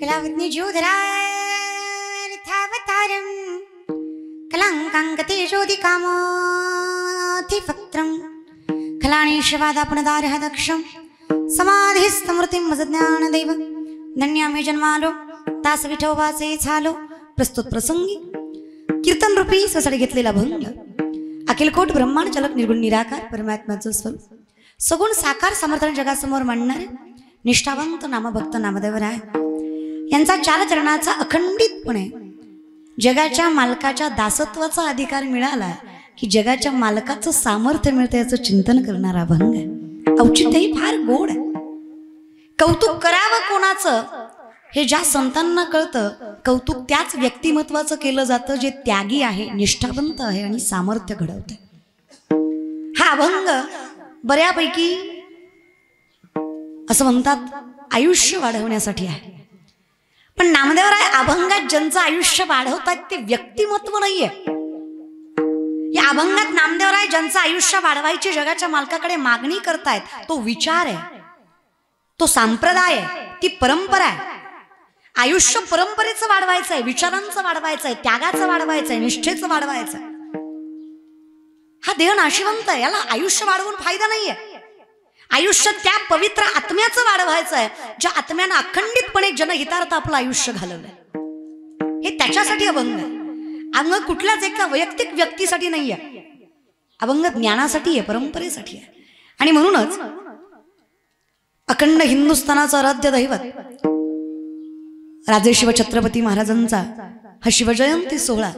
कलावत्निजोधरार्थावतारं कलाङ्काङ्कतेजोदिकामोऽधिपत्रं कलाणीशवादापणदारः दक्षं समाधिस्तमृतिं मजज्ञानदैव धन्यामे जन्मालो तास विठोबाचे झालो प्रस्तुत प्रसंगी कीर्तन रूपी स्वसाठी घेतलेला भंग अखिलकोट ब्रह्मांड चलक निर्गुण निराकार परमात्म्याचं स्वरूप सगुण साकार समर्थन जगासमोर मांडणारे निष्ठावंत नामभक्त नामदेवराय यांचा चारचरणाचा अखंडितपणे जगाच्या मालकाच्या दासत्वाचा अधिकार मिळाला की जगाच्या मालकाचं सामर्थ्य मिळतं याचं चिंतन करणारा अभंग आहे। औचित्यही फार गोड आहे। कौतुक करावं कोणाचं हे ज्या संतांना कळतं, कौतुक त्याच व्यक्तिमत्वाचं केलं जातं जे त्यागी आहे, निष्ठावंत आहे आणि सामर्थ्य घडवतं। हा अभंग बऱ्यापैकी असं म्हणतात आयुष्य वाढवण्यासाठी आहे, पण नामदेवराय अभंगात ज्यांचं आयुष्य वाढवतात ते व्यक्तिमत्व नाहीये। या अभंगात नामदेवराय ज्यांचं आयुष्य वाढवायची जगाच्या मालकाकडे मागणी करतायत तो विचार आहे, तो संप्रदाय आहे, ती परंपरा आहे। आयुष्य परंपरेचं वाढवायचं आहे, विचारांचं वाढवायचं आहे, त्यागाचं वाढवायचं आहे, निष्ठेचं वाढवायचं आहे। हा देह नाशिवंत आहे, याला आयुष्य वाढवून फायदा नाहीये। आयुष्य त्या पवित्र आत्म्याचं वाढवायचं आहे ज्या आत्म्यानं अखंडितपणे जनहितार्थ आपलं आयुष्य घालवलंय। हे त्याच्यासाठी अभंग आहे। अभंग कुठल्याच एका वैयक्तिक व्यक्तीसाठी नाहीये, अभंग ज्ञानासाठी आहे, परंपरेसाठी आहे। आणि म्हणूनच अखंड हिंदुस्थानाचं आराध्य दैवत राजे शिव छत्रपती महाराजांचा हा शिवजयंती सोहळा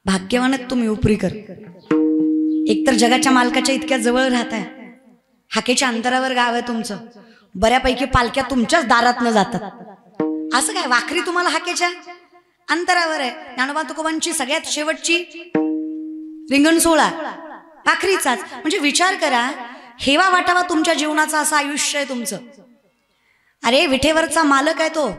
भाग्यवान आहेत तुम्ही उपरीकर। एकतर जगाच्या मालकाच्या इतक्या जवळ राहताय, हाकेच्या अंतरावर गाव आहे तुमचं, बऱ्यापैकी पालख्या तुमच्याच दारातनं जातात। असं काय वाखरी तुम्हाला हाकेच्या अंतरावर आहे। ज्ञानोबा तुकोबांची सगळ्यात शेवटची रिंगण सोहळा वाखरीचाच, म्हणजे विचार करा हेवा वाटावा तुमच्या जीवनाचा असं आयुष्य आहे तुमचं। अरे विठेवरचा मालक आहे तो।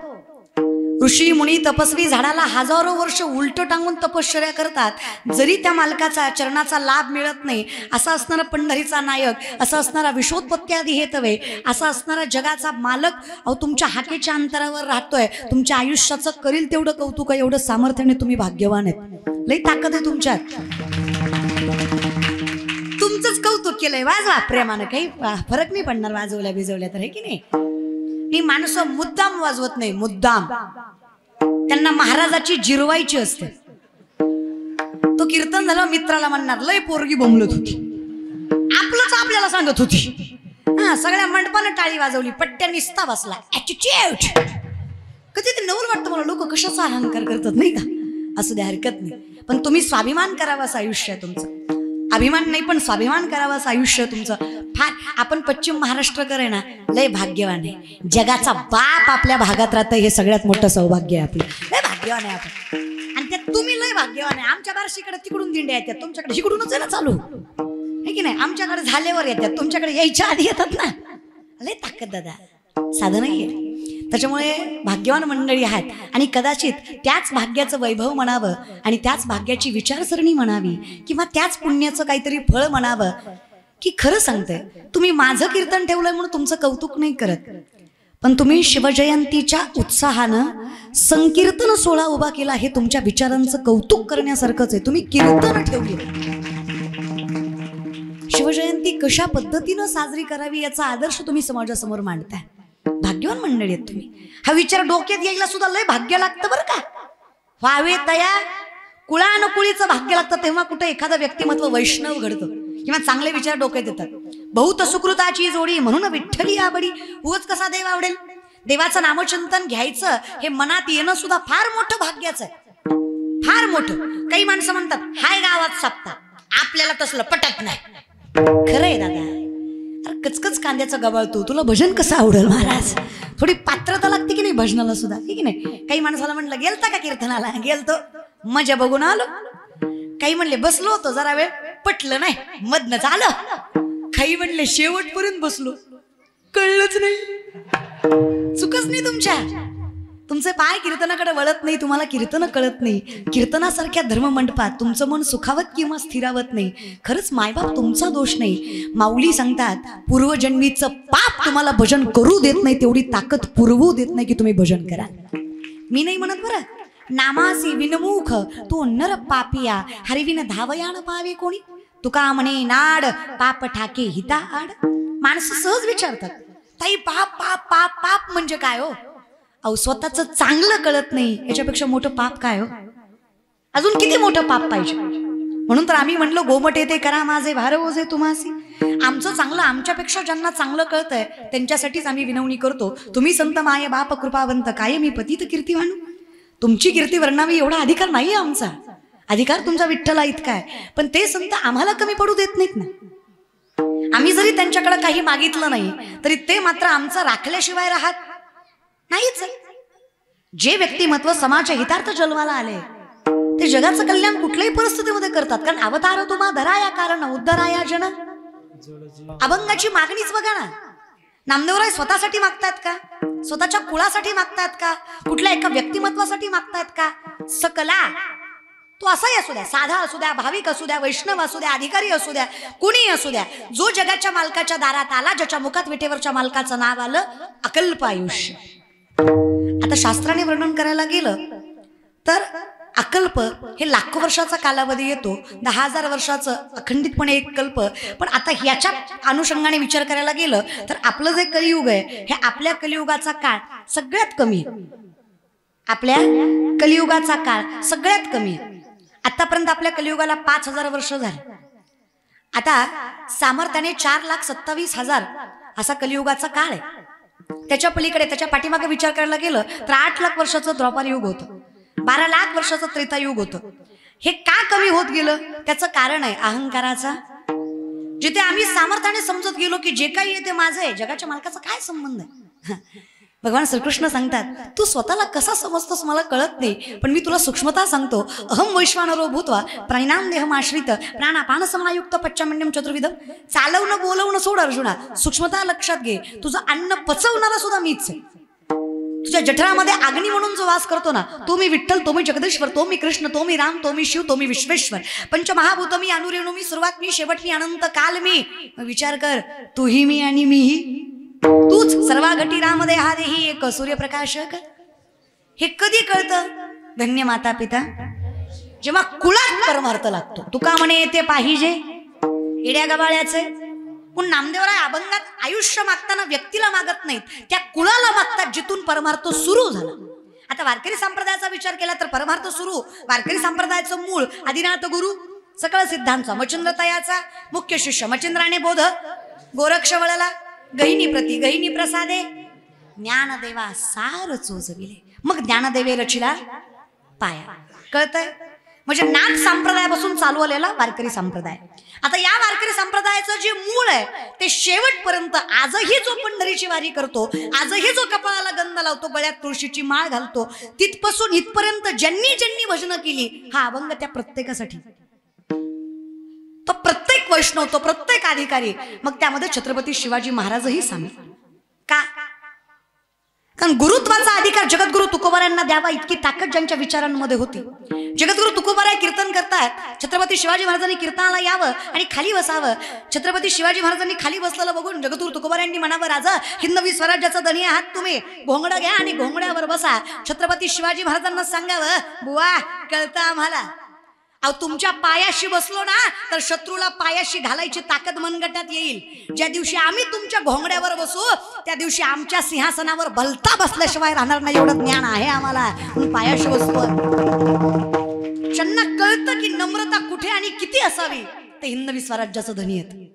ऋषी मुनी तपस्वी झाडाला हजारो वर्ष उलट टांगून तपश्चर्या करतात, जरी त्या मालकाचा चरणाचा लाभ मिळत नाही। असा असणारा पंढरीचा नायक, असा असणारा विश्वोत्पत्त्यादी हेतवे, असा असणारा जगाचा मालक अहो तुमच्या हाकेच्या अंतरावर राहतोय। तुमच्या आयुष्याचं करील तेवढं कौतुक आहे, एवढं सामर्थ्याने तुम्ही भाग्यवान आहेत। लई ताकद आहे तुमच्यात, तुमचंच कौतुक केलंय। वाजवा प्रेमानं, काही फरक नाही पडणार वाजवल्या बिजवल्या तर, आहे की नाही। ही माणसं मुद्दाम वाजवत नाही, मुद्दाम त्यांना महाराजाची जिरवायची असते। तो कीर्तन झालं मित्राला म्हणणार लय पोरगी बोंबलत होती, आपलंच आपल्याला सांगत होती। हा सगळ्या मंडपानं टाळी वाजवली, पट्ट्या निस्ता बसला। कधी ते नवल वाटतं मला, लोक कशाचा अहंकार करतात नाही का। असू द्या, हरकत नाही, पण तुम्ही स्वाभिमान करावा असं आयुष्य आहे तुमचं। अभिमान नाही पण स्वाभिमान करावा असं आयुष्य तुमचं। फार आपण पश्चिम महाराष्ट्रकर आहे ना, लय भाग्यवान आहे। जगाचा बाप आपल्या भागात राहतं हे सगळ्यात मोठं सौभाग्य आहे आपलं, लय भाग्यवान आहे आपण। आणि त्यात तुम्ही लय भाग्यवान आहे। आमच्या बारशीकडे तिकडून दिंड्या येतात, तुमच्याकडे इकडूनच आहे ना चालू, आहे की नाही। आमच्याकडे झाल्यावर येतात, तुमच्याकडे यायच्या आधी येतात ना। लय ताकद दादा, साधं नाहीये। त्याच्यामुळे भाग्यवान मंडळी आहेत आणि कदाचित त्याच भाग्याचं वैभव म्हणावं आणि त्याच भाग्याची विचारसरणी म्हणावी किंवा त्याच पुण्याचं काहीतरी फळ म्हणावं की खरं सांगते तुम्ही माझं कीर्तन ठेवलंय म्हणून तुमचं कौतुक नाही करत, पण तुम्ही शिवजयंतीच्या उत्साहानं संकीर्तन सोहळा उभा केला हे तुमच्या विचारांचं कौतुक करण्यासारखंच आहे। तुम्ही कीर्तन ठेवली। शिवजयंती कशा पद्धतीनं साजरी करावी याचा आदर्श तुम्ही समाजासमोर मांडताय। भाग्यवान मंडळी आहेत तुम्ही। हा विचार डोक्यात यायला सुद्धा लय भाग्य लागतं बरं का। व्हावे तया कुळानुकुळीचं भाग्य लागतं तेव्हा कुठं एखादं व्यक्तिमत्व वैष्णव घडतं किंवा चांगले विचार डोक्यात येतात। बहुत सुकृताची जोडी म्हणून विठ्ठली आवडी, उगाच कसा देव आवडेल। देवाचं नामचिंतन घ्यायचं हे मनात येणं सुद्धा फार मोठं भाग्याचं आहे, फार मोठं। काही माणसं म्हणतात हाय गावात सप्ता, आपल्याला तसलं पटत नाही। खरंय दादा, अरे कचकच कांद्याचं गबाळतो, तुला भजन कसं आवडेल महाराज। थोडी पात्रता लागते की नाही भजनाला सुद्धा, की नाही। काही माणसाला म्हणलं गेलता का कीर्तनाला, गेलतो मजा बघून आलो। काही म्हणले बसलो होतो जरा वेळ, पटलं नाही मधनच आलं। काही म्हणले शेवटपर्यंत बसलो, कळलंच नाही। चुकच नाही तुमच्या, तुमचे पाय कीर्तनाकडे वळत नाही, तुम्हाला कीर्तन कळत नाही. कीर्तनासारख्या धर्ममंडपात तुमचं मन सुखावत किंवा स्थिरावत नाही. खरंच मायबाप तुमचा दोष नाही. माऊली सांगतात पूर्वजन्मीचं पाप तुम्हाला भजन करू देत नाही, तेवढी ताकद पुरवू देत नाही की तुम्ही भजन करा. मी नाही म्हणत बरं. नामासी विनमुख तू नर पापिया, हरिविन धावयान पावे कोणी. तुका म्हणे नाड पाप ठाके हिता आड. माणसं सहज विचारतात ताई पाप पाप पाप पाप म्हणजे काय हो. अहो स्वतःच चांगलं कळत नाही, याच्यापेक्षा मोठं पाप काय हो. अजून किती मोठं पाप पाहिजे. म्हणून तर आम्ही म्हणलो गोमटे ते करा माझे भार ओझे तुम्हासी. आमचं चांगलं आमच्यापेक्षा ज्यांना चांगलं कळतंय त्यांच्यासाठीच आम्ही विनवणी करतो. तुम्ही संत माये बाप कृपावंत काय मी पतित कीर्तिवान. तुमची कीर्ती वर्णावी एवढा अधिकार नाहीये आमचा. अधिकार तुमचा विठ्ठला इतका आहे. पण ते संत आम्हाला कमी पडू देत नाहीत ना. आम्ही जरी त्यांच्याकडे काही मागितलं नाही तरी ते मात्र आमचं राखल्याशिवाय राहत नाहीच. जे व्यक्तिमत्व समाज हितार्थ जन्माला आले ते जगाचं कल्याण कुठल्याही परिस्थितीमध्ये करतात. कारण अवतार तुम्हा धराया कारण उद्धराया जन. अभंगाची मागणीच बघा ना. नामदेवराय स्वतःसाठी मागतात का, स्वतःच्या कुळासाठी मागतात का, कुठल्या एका व्यक्तिमत्वासाठी मागतात का. सकला तो असाही असू द्या, साधा असू द्या, भाविक असू द्या, वैष्णव असू द्या, अधिकारी असू द्या, कुणी असू द्या, जो जगाच्या मालकाच्या दारात आला, ज्याच्या मुखात विटेवरच्या मालकाचं नाव आलं, अकल्प आयुष्य. आता शास्त्राने वर्णन करायला गेलं तर अकल्प हे लाखो वर्षाचा कालावधी येतो. 10,000 वर्षाचं अखंडितपणे एक कल्प. पण आता ह्याच्या अनुषंगाने विचार करायला गेलं तर आपलं जे कलियुग आहे हे आपल्या कलियुगाचा काळ सगळ्यात कमी आहे. आपल्या कलियुगाचा काळ सगळ्यात कमी आहे. आतापर्यंत आपल्या कलियुगाला 5,000 वर्ष झाले. आता सामर्थ्याने 4,27,000 असा कलियुगाचा काळ आहे. त्याच्या पलीकडे त्याच्या पाठीमागे विचार करायला गेलं तर 8 लाख वर्षाचं द्वापार युग होतं, 12 लाख वर्षाचं त्रेतायुग होतं. हे का कमी होत गेलं त्याचं कारण आहे अहंकाराचा. जिथे आम्ही सामर्थ्याने समजत गेलो की जे काही आहे ते माझं आहे, जगाच्या मालकाचा काय संबंध आहे. भगवान श्रीकृष्ण सांगतात तू स्वतःला कसा समजतोस मला कळत नाही, पण मी तुला सूक्ष्मता सांगतो. अहम वैश्वानरो भूत्वा प्राणिनाम देहमाश्रित प्राणापान समायुक्त पच्चामण्यम चतुर्विधम. चालवणं बोलवणं सोड अर्जुना, सूक्ष्मता लक्षात घे. तुझं अन्न पचवणारा सुद्धा मीच आहे. तुझ्या जठरामध्ये अग्नी म्हणून जो वास करतो ना, तो मी विठ्ठल, तो मी जगदीश्वर, तो मी कृष्ण, तो मी राम, तो मी शिव, तो मी विश्वेश्वर. पंचमहाभूत मी, अनुरेणू मी, सुरुवात मी, शेवट मी, अनंत काल मी. विचार कर, तूही मी आणि मीही तूच. सर्वा घटी राम देहा देही एक सूर्यप्रकाशक. हे कधी कळतं? धन्य माता पिता जेव्हा कुळात परमार्थ लागतो. तुका म्हणे ते पाहिजे येड्या गबाळ्याचे. पण नामदेवराय अभंगात आयुष्य मागताना व्यक्तीला मागत नाहीत, त्या कुळाला मागतात जिथून परमार्थ सुरू झाला. आता वारकरी संप्रदायाचा विचार केला तर परमार्थ सुरू वारकरी संप्रदायाचं मूळ आदिनाथ गुरु सकळ सिद्धांचा मच्छिंद्रतयाचा मुख्य शिष्य मच्छिंद्राने बोध गोरक्ष वळला गहिनी प्रती गहिनी प्रसादे ज्ञानदेवा सार चोजविले. मग ज्ञानदेवे रचिला पाया. कळतंय? म्हणजे नाथ संप्रदायापासून चालू आलेला वारकरी संप्रदाय. आता या वारकरी संप्रदायाचं जे मूळ आहे ते शेवटपर्यंत आजही जो पंढरीची वारी करतो, आजही जो कपाळाला गंध लावतो, गळ्यात तुळशीची माळ घालतो, तिथपासून इथपर्यंत ज्यांनी ज्यांनी भजनं केली हा अभंग त्या प्रत्येकासाठी. तो प्रत्येक वैष्णव, तो प्रत्येक अधिकारी. मग त्यामध्ये छत्रपती शिवाजी महाराजही सामील. का? कारण गुरुत्वाचा अधिकार जगद्गुरु तुकोबारायांना द्यावा इतकी ताकद ज्यांच्या विचारांमध्ये होती. जगद्गुरु तुकोबाराय कीर्तन करतात, छत्रपती शिवाजी महाराजांनी कीर्तनाला यावं आणि खाली बसावं. छत्रपती शिवाजी महाराजांनी खाली बसलेलं बघून जगद्गुरु तुकोबारायांनी म्हणावं, राजा हिंदवी स्वराज्याचा धनी आहात तुम्ही, घोंगडा घ्या आणि घोंगड्यावर बसा. छत्रपती शिवाजी महाराजांना सांगावं, बुवा कळतं आम्हाला, अहो तुमच्या पायाशी बसलो ना तर शत्रूला पायाशी घालायची ताकद मनगटात येईल. ज्या दिवशी आम्ही तुमच्या घोंगड्यावर बसू त्या दिवशी आमच्या सिंहासनावर भलता बसल्याशिवाय राहणार नाही, एवढं ज्ञान आहे आम्हाला, म्हणून पायाशी बसतो. ज्यांना कळतं की नम्रता कुठे आणि किती असावी ते हिंदवी स्वराज्याचं धनी आहेत.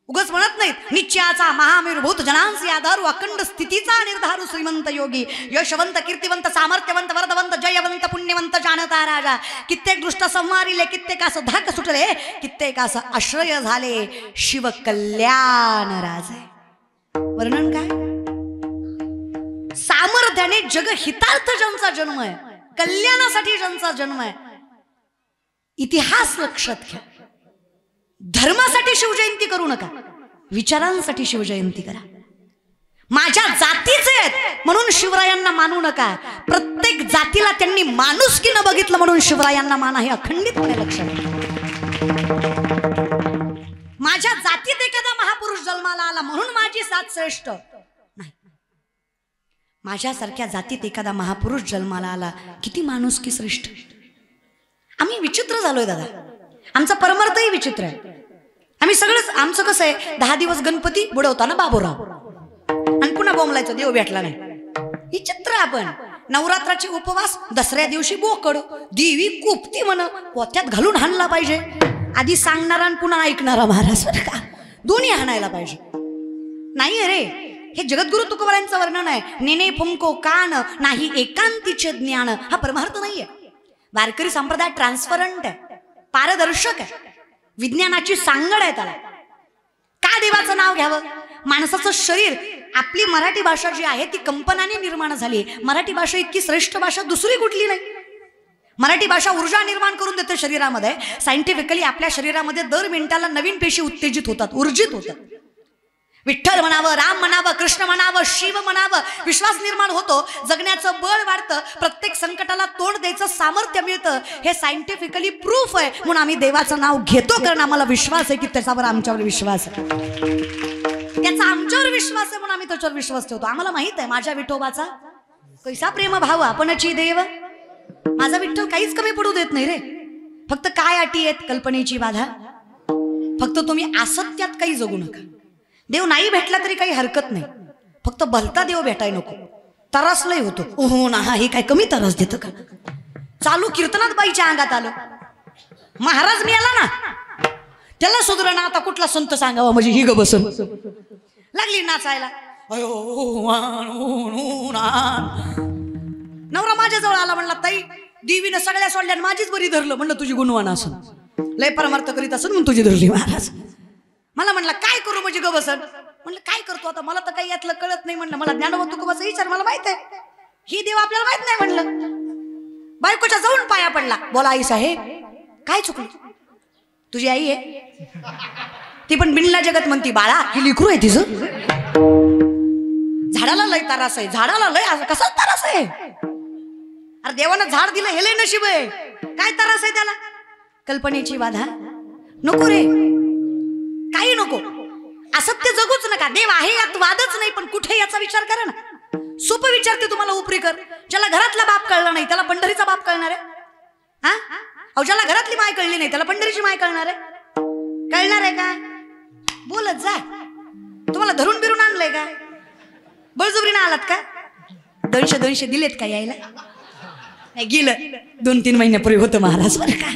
उगाच म्हणत नाहीत निश्चयाचा महामेरुभूत जनांसी आधारू अखंड स्थितीचा निर्धारू श्रीमंत योगी यशवंत कीर्तिवंत सामर्थ्यवंत वरदवंत जयवंत पुण्यवंत जानता राजा. कित्येक दृष्ट संवारिले, कित्येकास धाक सुटले, कित्येकास आश्रय झाले, शिव कल्याण राजे. वर्णन काय? सामर्थ्याने जग हितार्थ ज्यांचा जन्म आहे, कल्याणासाठी ज्यांचा जन्म आहे, इतिहास लक्षात घ्या. धर्मासाठी शिवजयंती करू नका, विचारांसाठी शिवजयंती करा. माझ्या जातीचे आहेत म्हणून शिवरायांना मानू नका, प्रत्येक जातीला त्यांनी माणुसकीनं बघितलं म्हणून शिवरायांना मान आहे, अखंडितपणे लक्षात ठेवा. माझ्या जातीत एखादा महापुरुष जन्माला आला म्हणून माझी साथ श्रेष्ठ नाही. माझ्यासारख्या जातीत एखादा महापुरुष जन्माला आला, किती माणुसकी श्रेष्ठ. आम्ही विचित्र झालोय दादा, आमचा परमार्थही विचित्र आहे. आम्ही सगळंच, आमचं कसं आहे, 10 दिवस गणपती बुडवताना बाबूराव आणि पुन्हा बोंबलायचं देव भेटला नाही. विचित्र. आपण नवरात्राचे उपवास, दसऱ्या दिवशी बोकड, देवी कुपती म्हण, पोत्यात घालून हाणला पाहिजे. आधी सांगणारा आणि पुन्हा ऐकणारा महाराज का, दोन्ही हाणायला पाहिजे. नाही रे, हे जगद्गुरु तुकोबारायांचं वर्णन आहे. नेने फुंको कान नाही एकांतीचे ज्ञान, हा परमार्थ नाहीये. वारकरी संप्रदाय ट्रान्सपरंट आहे, पारदर्शक आहे, विज्ञानाची सांगड आहे. त्याला का देवाचं नाव घ्यावं? माणसाचं शरीर, आपली मराठी भाषा जी आहे ती कंपनाने निर्माण झाली. मराठी भाषा इतकी श्रेष्ठ भाषा दुसरी कुठली नाही. मराठी भाषा ऊर्जा निर्माण करून देते शरीरामध्ये. सायंटिफिकली आपल्या शरीरामध्ये दर मिनिटाला नवीन पेशी उत्तेजित होतात, ऊर्जित होतात. विठ्ठल म्हणावं, राम म्हणावं, कृष्ण म्हणावं, शिव म्हणावं, विश्वास निर्माण होतो, जगण्याचं बळ वाढतं, प्रत्येक संकटाला तोंड द्यायचं सामर्थ्य मिळतं. हे सायंटिफिकली प्रूफ आहे. म्हणून आम्ही देवाचं नाव घेतो, कारण आम्हाला विश्वास आहे की त्याच्यावर आमच्यावर विश्वास आहे. त्याचा आमच्यावर विश्वास आहे म्हणून आम्ही त्याच्यावर विश्वास ठेवतो. आम्हाला माहित आहे माझ्या विठोबाचा कैसा प्रेम भाव आपणची देव. माझा विठ्ठल काहीच कमी पडू देत नाही रे. फक्त काय अटी आहेत? कल्पनेची बाधा. फक्त तुम्ही असत्यात काही जगू नका. देव नाही भेटला तरी काही हरकत नाही, फक्त भलता देव भेटाय नको. तरस लय होतो. ओहो ना, हे काय कमी तरस देतं का? चालू कीर्तनात बाईच्या अंगात आलं, महाराज मिळाला ना, त्याला सुधरा ना. आता कुठला संत सांगावा म्हणजे ही ग बसून लागली नाचायला. नवरा माझ्या जवळ आला, म्हणला ताई देवीनं सगळ्या सोडल्या माझीच बरी धरलं. म्हणलं तुझी गुणवान असून, लय परमार्थ करीत असून म्हणून तुझी धरली महाराज. मला म्हणला काय करू म्हणजे ग बसन. म्हणलं काय करतो आता, मला तर काही यातलं कळत नाही. म्हणलं मला ज्ञानोबा तुकोबाचा विचार, मला माहित आहे. ही देव आपल्याला माहित नाही. म्हणलं बायकोच्या जाऊन पाया पडला. बोला आई साहेब काय चुकलं? तुझी आई आहे ती पण बिनला जगत म्हणती बाळा ही लिकरू आहे तिचं. झाडाला लय तारास आहे, झाडाला लय कसा तारास आहे. अरे देवानं झाड दिलं हे लय नशीब आहे, काय तारास आहे त्याला? कल्पनेची बाधा नको रे, काही नको. असत्य जगूच नका. देव आहे यात वादच नाही, पण कुठे याचा विचार करा ना. सोपं विचारते तुम्हाला उपरीकर. ज्याला घरातला बाप कळला नाही त्याला पंढरीचा बाप कळणार आहे? हा, अहो ज्याला घरातली माय कळली नाही त्याला पंढरीची माय कळणार आहे? कळणार आहे का? बोलत जा. तुम्हाला धरून बिरून आणलंय का? बळजबरीनं आलात का? 200 दिलेत का यायला? गेलं 2-3 महिन्यापूर्वी होतं महाराज बरं का.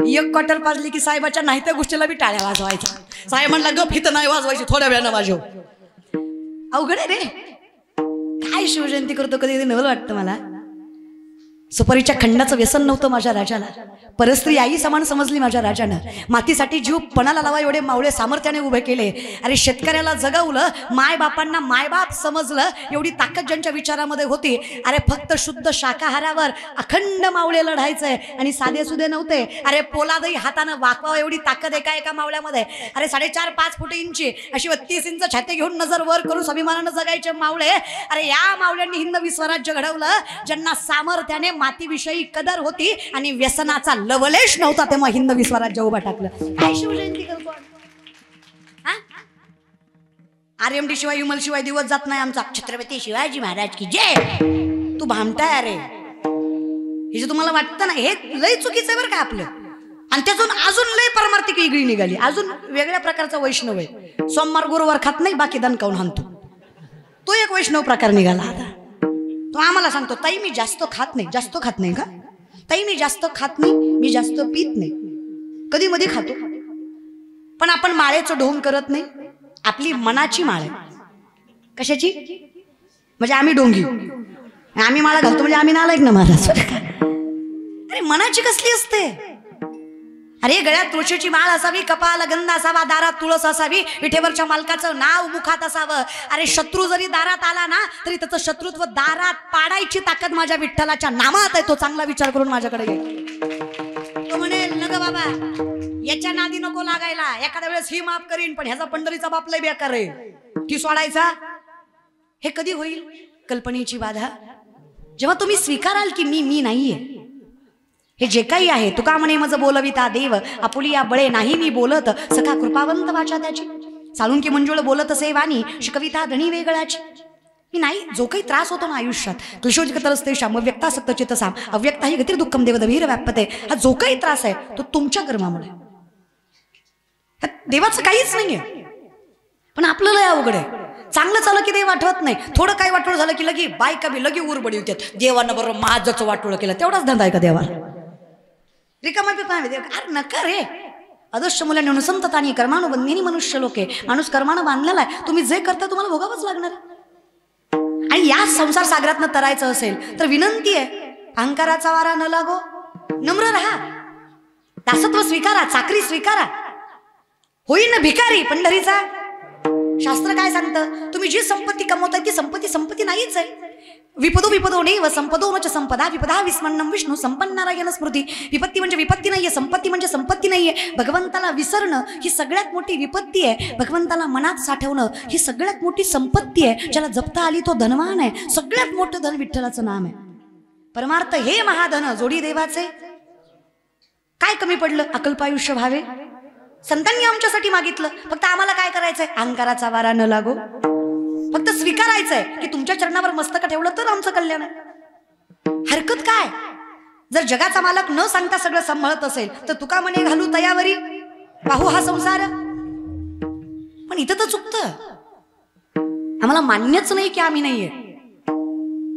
एक क्वार्टर पाजली की साहेबाच्या नाही त्या गोष्टीला बी टाळ्या वाजवायच्या. साहेब म्हणला गप हिथं नाही वाजवायची, थोड्या वेळानं वाजव. अवघड आहे रे. काय शिवजयंती करतो कधी कधी नवल वाटतं मला. सुपारीच्या खंडाचं व्यसन नव्हतं माझ्या राजाला. परस्त्री आई समान समजली माझ्या राजानं. मातीसाठी जीव पणाला लावा एवढे मावळे सामर्थ्याने उभे केले. अरे शेतकऱ्याला जगवलं, मायबापांना मायबाप समजलं, एवढी ताकद ज्यांच्या विचारामध्ये होती. अरे फक्त शुद्ध शाकाहारावर अखंड मावळे लढायचंय आणि साधे सुधे नव्हते. अरे पोलादही हातानं वाकवावं एवढी ताकद एका मावळ्यामध्ये. अरे 4.5-5 फूट इंची अशी 32 इंच छाती घेऊन नजर वर करून स्वाभिमानानं जगायचे मावळे. अरे या मावळ्यांनी हिंदवी स्वराज्य घडवलं. ज्यांना सामर्थ्याने मातीविषयी कदर होती आणि व्यसनाचा लवलेश नव्हता, तेव्हा हिंदवी स्वराज्य उभा टाकलं. काय शिवजयंती करतो आर्यमडी शिवाय विमल शिवाय दिवस जात नाही आमचा. छत्रपती शिवाजी महाराज की जय. तू भामटाय. अरे हे जे तुम्हाला वाटतं ना हे लय चुकीचं आहे बरं का आपलं. आणि त्यातून अजून लय परमार्थिक वेगळी निघाली, अजून वेगळ्या प्रकारचा वैष्णव आहे. सोमवार गुरुवार खात नाही, बाकी दणकावून हाणतो. तो एक वैष्णव प्रकार निघाला आता. तो आम्हाला सांगतो ताई मी जास्त खात नाही. जास्त खात नाही का ताई? मी जास्त खात नाही, मी जास्त पित नाही, कधी मध्ये खातो. पण आपण माळेचं ढोंग करत नाही. आपली मनाची माळ आहे. कशाची? म्हणजे आम्ही डोंगी, आम्ही माळा घालतो म्हणजे आम्ही नालायक ना महाराज. अरे मनाची कसली असते? अरे गळ्यात तुळशीची माळ असावी, कपाळ गंध असावा, दारात तुळस असावी, विठेवरच्या मालकाचं नाव मुखात असावं. अरे शत्रू जरी दारात आला ना तरी त्याचं शत्रुत्व दारात पाडायची ताकद माझ्या विठ्ठलाच्या नामात आहे. तो चांगला विचार करून माझ्याकडे येईल. तो म्हणेल नग बाबा याच्या नादी नको लागायला, एखाद्या वेळेस ही माफ करीन, पण ह्याचा पंढरीचा बाप लय बेकार आहे, ती सोडायचा. हे कधी होईल? कल्पनेची बाधा. जेव्हा तुम्ही स्वीकाराल की मी नाहीये, हे जे काही आहे, तुका म्हणे मज बोलविता देव आपुली या बळे नाही मी बोलत, सखा कृपावंत वाचा त्याची, साळुंकी मंजुळ बोलत असे वाणी शिकविता धणी वेगळाची. मी नाही, जो काही त्रास होतो ना आयुष्यात, क्लिशोजिकतरस्तेषाम अव्यक्तासक्त चित्तसाम अव्यक्ता ही गतिर् दुःखम देवदभीर व्यापते, हा जो काही त्रास आहे तो तुमच्या कर्मामुळे, देवाचं काहीच नाहीये. पण आपलं लय अवघड आहे. चांगलं चाललं की देव आठवत नाही, थोडं काय वाटोळ झालं की लगी बायका बी लगी उरबडी होत्यात, देवानं बरोबर माझं वाटोळ केलं, तेवढाच धंदा आहे का देवाला? रिकामा बी काय अरे नका रे. अदृश्य मुलांनी अनुसंततानी कर्मानुबंधिनी मनुष्य लोके, माणूस कर्मानं बांधलेला आहे, तुम्ही जे करता तुम्हाला भोगावंच लागणार. आणि या संसार सागरातनं तरायचं असेल तर विनंती आहे, अहंकाराचा वारा न लागो, नम्र राहा, दासत्व स्वीकारा, चाकरी स्वीकारा, होईन भिकारी पंढरीचा. शास्त्र काय सांगतं, तुम्ही जी संपत्ती कमवताय ती संपत्ती नाहीच आहे. विपदो नैव संपदो नच संपदा, विपदा विस्मरणं विष्णू संपन्नारायण स्मृती. विपत्ती म्हणजे विपत्ती नाहीये, संपत्ती म्हणजे संपत्ती नाहीये. भगवंताला विसरणं ही सगळ्यात मोठी विपत्ती आहे, भगवंताला मनात साठवणं ही सगळ्यात मोठी संपत्ती आहे. ज्याला जपता आली तो धनवान आहे. सगळ्यात मोठं धन विठ्ठलाचं नाम आहे. परमार्थ हे महाधन जोडी देवाचे. काय कमी पडलं अकल्पायुष्य व्हावे? संतांनी आमच्यासाठी मागितलं, फक्त आम्हाला काय करायचंय, अहंकाराचा वारा न लागो, फक्त स्वीकारायचंय की तुमच्या चरणावर मस्तक ठेवलं तर आमचं कल्याण आहे. हरकत काय? जर जगाचा मालक न सांगता सगळं सांभाळत असेल तर तुका म्हणे घालू तयावरी पाहू हा संसार. पण इथं तर चुकतं, आम्हाला मान्यच नाही की आम्ही नाहीये.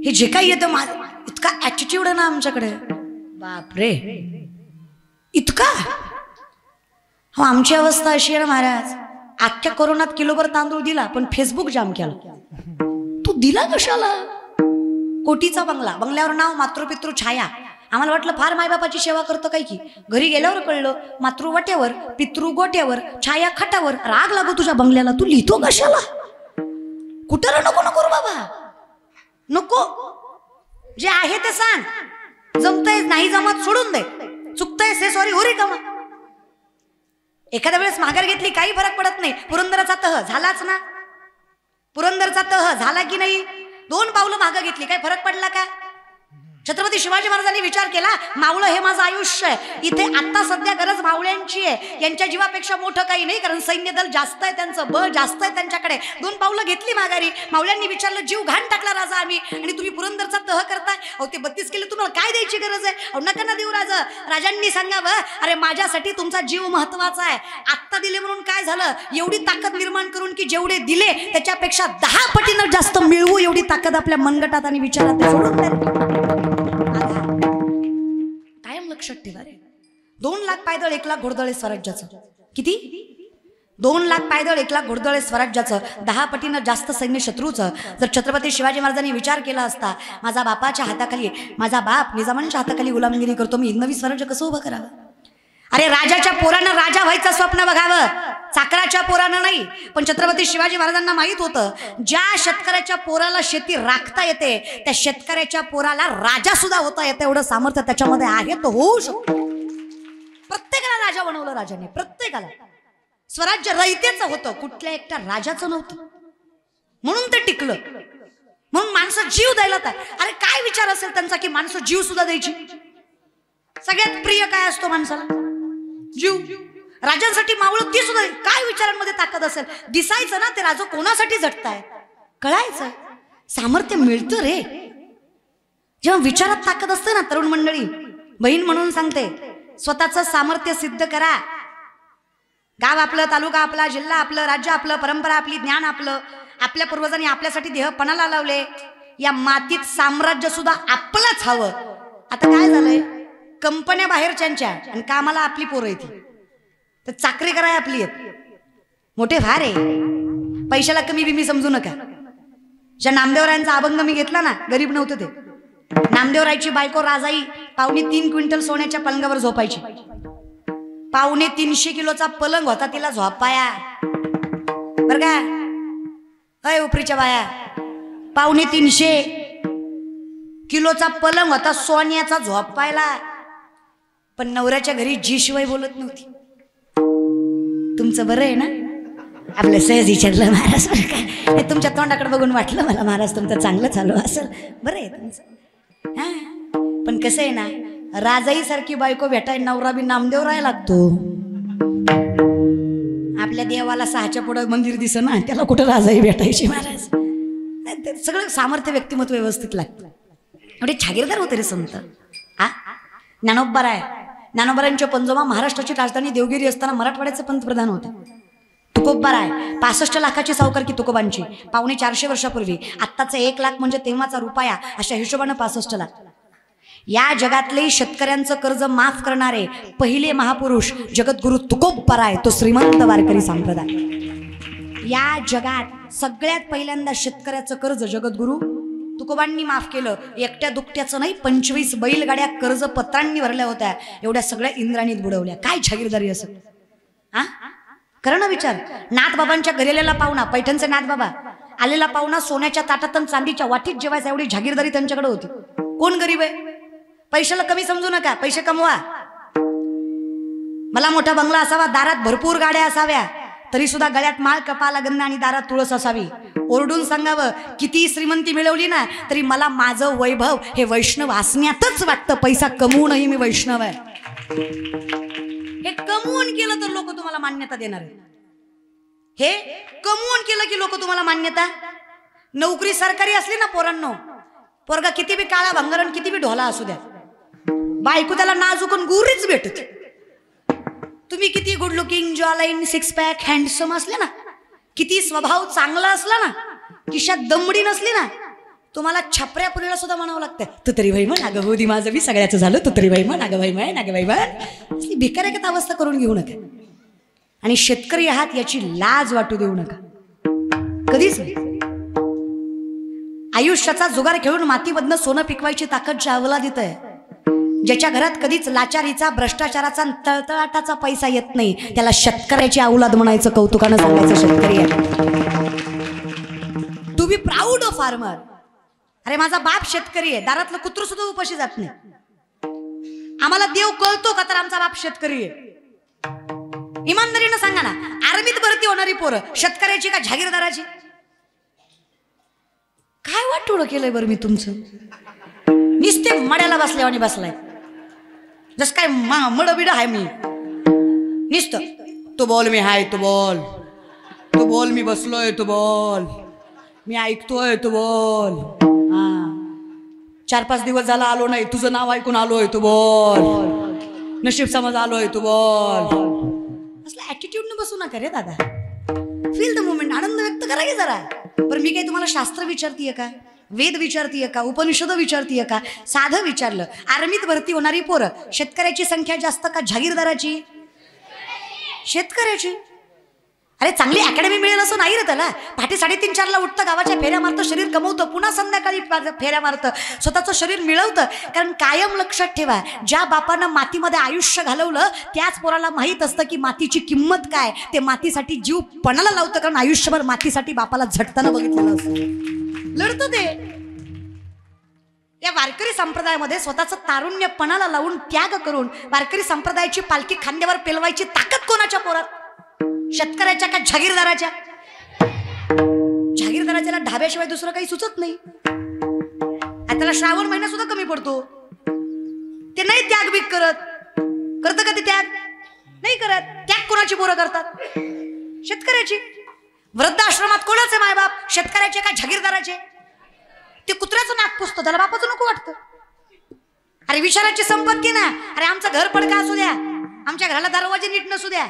हे जे काही येतं इतका ऍटिट्यूड आहे ना आमच्याकडे, बापरे इतका. हो, आमची अवस्था अशी आहे ना महाराज, अख्ख्या कोरोनात किलोभर तांदूळ दिला पण फेसबुक जाम केला. तू दिला कशाला? कोटीचा बंगला, बंगल्यावर नाव मातृपितृ छाया. आम्हाला वाटलं फार मायबापाची सेवा करतो काय की, घरी गेल्यावर कळलं मातृ वाट्यावर, पितृ गोट्यावर, छाया खटावर. राग लागो तुझ्या बंगल्याला, तू लिहितो कशाला? कुठं नको नको रे बाबा, नको. जे आहे ते सांग, जमतंय नाही जमत सोडून दे, चुकतंय से सॉरी हो रे कामा. एखाद्या वेळेस माघार घेतली काही फरक पडत नाही. पुरंदराचा तह झालाच ना, पुरंदरचा तह झाला की नाही, 2 पावलं मागं घेतली, काही फरक पडला का? छत्रपती शिवाजी महाराजांनी विचार केला, मावळं हे माझं आयुष्य आहे, इथे आता सध्या गरज मावळ्यांची आहे, यांच्या जीवापेक्षा मोठं काही नाही, कारण सैन्य दल जास्त आहे, त्यांचं बळ जास्त आहे त्यांच्याकडे. 2 पावलं घेतली माघारी. मावळ्यांनी विचारलं, जीव घाण टाकला राजा आम्ही आणि तुम्ही पुरंदरचा तह करताय, अहो ते 32 किल्ले तुम्हाला काय द्यायची गरज आहे? अहो नका ना देऊ राजा. राजांनी सांगावं, अरे माझ्यासाठी तुमचा जीव महत्वाचा आहे, आत्ता दिले म्हणून काय झालं, एवढी ताकद निर्माण करून की जेवढे दिले त्याच्यापेक्षा 10 पटीनं जास्त मिळवू एवढी ताकद आपल्या मनगटात आणि विचारात सोडून द्या. कायम लक्षात ठेवा रे. 2 लाख पायदळ 1 लाख घोडदळ स्वराज्याचं. किती? 2 लाख पायदळ 1 लाख घोडदळ स्वराज्याचं, 10 पटीनं जास्त सैन्य शत्रूचं. जर छत्रपती शिवाजी महाराजांनी विचार केला असता, माझा बापाच्या हाताखाली, माझा बाप निजामांच्या हाताखाली गुलामगिरी करतो, मी नवी स्वराज्य कसं उभं करावं? अरे राजाच्या पोरानं राजा व्हायचं स्वप्न बघावं, चाकराच्या पोरानं नाही. पण छत्रपती शिवाजी महाराजांना माहित होतं, ज्या शेतकऱ्याच्या पोराला शेती राखता येते त्या शेतकऱ्याच्या पोराला राजा सुद्धा होता येते, एवढं सामर्थ्य त्याच्यामध्ये आहे, तो होऊ शकतो. प्रत्येकाला राजा बनवलं राजाने, प्रत्येकाला. स्वराज्य रयतेचं होतं, कुठल्या एकट्या राजाचं नव्हतं, म्हणून ते टिकलं. म्हणून माणसं जीव द्यायला तयार. अरे काय विचार असेल त्यांचा की माणसं जीव सुद्धा द्यायची? सगळ्यात प्रिय काय असतो माणसाला? जीव. राजांसाठी मावळं ती सुद्धा. काय विचारांमध्ये ताकद असेल? दिसायचं ना ते राजा कोणासाठी झटताय, कळायचं. सामर्थ्य मिळतं रे जेव्हा विचारात ताकद असते ना. तरुण मंडळी, बहीण म्हणून सांगते, स्वतःचं सामर्थ्य सिद्ध करा. गाव आपलं, तालुका आपला, जिल्हा आपलं, राज्य आपलं, परंपरा आपली, ज्ञान आपलं. आपल्या पूर्वजांनी आपल्यासाठी देह पणाला लावले. या मातीत साम्राज्य सुद्धा आपलंच हवं. आता काय झालंय, कंपन्या बाहेरच्यांच्या आणि कामाला आपली पोरं येते, तर चाकरी कराय आपली येत. मोठे भार आहे, पैशाला कमी बिमी समजू नका. ज्या नामदेवरायांचा अभंग मी घेतला ना, गरीब नव्हतं ते. नामदेवरायची बायको राजाई 2.25 क्विंटल सोन्याच्या पलंगावर झोपायची. 350 किलोचा पलंग होता तिला झोपाया, बर का? अय उपरीच्या बाया, 350 किलोचा पलंग होता सोन्याचा झोपायला. पण नवऱ्याच्या घरी जी शिवाय बोलत नव्हती. तुमचं बरं आहे ना? आपलं सहज विचारलं महाराज, बरं का? तुमच्या तोंडाकडे बघून वाटलं मला महाराज तुमचं चांगलं चालू असेल, बरं आहे तुमचं. हा, पण कसं आहे ना, राजाई सारखी बायको भेटाय नवरा बी नामदेव राहायला लागतो. आपल्या देवाला 6च्या पुढे मंदिर दिसं ना, त्याला कुठं राजाई भेटायची महाराज. सगळं सामर्थ्य व्यक्तिमत्व व्यवस्थित लागतं. एवढे छागीरदार होते रे संत. हा, ज्ञानोबराय, ज्ञानोबरायांच्या पंजोबा महाराष्ट्राची राजधानी देवगिरी असताना मराठवाड्याचे पंतप्रधान होते. तुकोबराय 65 लाखाची सावकारकी तुकोबांची 450 वर्षापूर्वी. आत्ताचा 1 लाख म्हणजे तेव्हाचा रुपया, अशा हिशोबानं 65 लाख. या जगातले शेतकऱ्यांचं कर्ज माफ करणारे पहिले महापुरुष जगद्गुरु तुकोबराय, तो श्रीमंत वारकरी संप्रदाय. या जगात सगळ्यात पहिल्यांदा शेतकऱ्याचं कर्ज जगद्गुरु तुकोबांनी माफ केलं. एकट्या दुकट्याचं नाही, 25 बैलगाड्या कर्ज पत्रांनी भरल्या होत्या. एवढ्या सगळ्या इंद्राणीत बुडवल्या. काय जागीरदारी असं. हा, करा ना विचार. नाथबाबांच्या घरी आलेला पाहुणा, पैठणचे नाथबाबा आलेला पाहुणा सोन्याच्या ताटात आणि चांदीच्या वाटीत जेवायचा, एवढी जागीरदारी त्यांच्याकडे होती. कोण गरीब आहे? पैशाला कमी समजू नका, पैसे कमवा. मला मोठा बंगला असावा, दारात भरपूर गाड्या असाव्या, तरी सुद्धा गळ्यात माळ, कपाला गंध आणि दारात तुळस असावी. ओरडून सांगावं, किती श्रीमंती मिळवली ना तरी मला माझं वैभव हे वैष्णव असण्यातच वाटतं. पैसा कमवूनही मी वैष्णव आहे. हे कमवून केलं तर लोक तुम्हाला मान्यता देणार आहे. हे कमवून केलं की लोक तुम्हाला मान्यता. नोकरी सरकारी असली ना पोरांनो, पोरगा किती बी काळा भंगारण किती बी ढोला असू द्या, बायको त्याला नाजुकून गुरीच भेटत. तुम्ही किती good looking, jawline, 6 pack, handsome असले ना, किती स्वभाव चांगला असला ना, खिशात दमडी नसली ना, तुम्हाला छपऱ्या पुरीला सुद्धा म्हणावं लागतं, तू तरी भाई म्हण, अगं होदी माझं बी सगळ्याचं झालं, तू तरी भाई म्हण, अगं भाई म्हण, अगं भाई म्हण. भिकाऱ्यागत अवस्था करून घेऊ नका. आणि शेतकरी आहात याची लाज वाटू देऊ नका कधीच. आयुष्याचा जुगार खेळून मातीमधनं सोनं पिकवायची ताकद ज्याला देत आहे, ज्याच्या घरात कधीच लाचारीचा, भ्रष्टाचाराचा, तळतळाटाचा पैसा येत नाही, त्याला शेतकऱ्याची औलाद म्हणायचं, कौतुकानं सांगायचं शेतकरी आहे. To be proud of farmer. अरे माझा बाप शेतकरी आहे, दारातलं कुत्र सुद्धा उपाशी जात नाही. आम्हाला देव कळतो का तर आमचा बाप शेतकरी आहे. इमानदारीनं सांगा ना, आर्मीत भरती होणारी पोरं शेतकऱ्याची का जागीरदाराची? काय वाटोळं केलंय बरं मी तुमचं. निस्ते मड्याला बसल्यावानी बसलाय, जस काय मड बिड आहे मी. निस्त तू बोल मी हाय, तू बोल, तू बोल मी बसलोय, तू बोल मी ऐकतोय, तू बोल. हा, 4-5 दिवस झाला आलो नाही, तुझं नाव ऐकून आलोय, तू बोल. नशीब समज आलोय, तू बोल. असला ऍटिट्यूड न बसू नका रे दादा. फील द मोमेंट, आनंद व्यक्त करा की जरा. पण मी काही तुम्हाला शास्त्र विचारतीये का, वेद विचारतीये का, उपनिषद विचारतीये का? साधं विचारलं, आर्मीत भरती होणारी पोरं शेतकऱ्याची संख्या जास्त का जागीरदाराची? शेतकऱ्याची. अरे चांगली अकॅडमी मिळेल असं नाही रे त्याला. पहाटे 3:30-4ला उठतं, गावाच्या फेऱ्या मारतं, शरीर कमवतं, पुन्हा संध्याकाळी फेऱ्या मारतं, स्वतःचं शरीर मिळवतं. कारण कायम लक्षात ठेवा, ज्या बापानं मातीमध्ये आयुष्य घालवलं त्याच पोराला माहीत असतं की मातीची किंमत काय. ते मातीसाठी जीव पणाला लावतं, कारण आयुष्यभर मातीसाठी बापाला झटताना बघितलेलं असतं, लढतं ते. या वारकरी संप्रदायामध्ये स्वतःचं तारुण्य पणाला लावून त्याग करून वारकरी संप्रदायाची पालखी खांद्यावर पेलवायची ताकद कोणाच्या पोरात? शेतकऱ्याच्या का जागीरदाराच्या? जागीरदाराच्याला ढाब्याशिवाय दुसरं काही सुचत नाही. त्याला श्रावण महिना सुद्धा कमी पडतो. ते नाही त्याग बीक करत. करतं का ते त्याग? नाही करत. त्याग कोणाची पोरं करतात? शेतकऱ्याची. वृद्धाश्रमात कोणाचे मायबाप? शेतकऱ्याचे का जागीरदाराचे? ते कुत्र्याचं नाक पुसतं, त्याला बापाचं नको वाटतं. अरे विचाराची संपत्ती ना. अरे आमचं घर पडका असू द्या, आमच्या घराला दरवाजे नीट नसू द्या,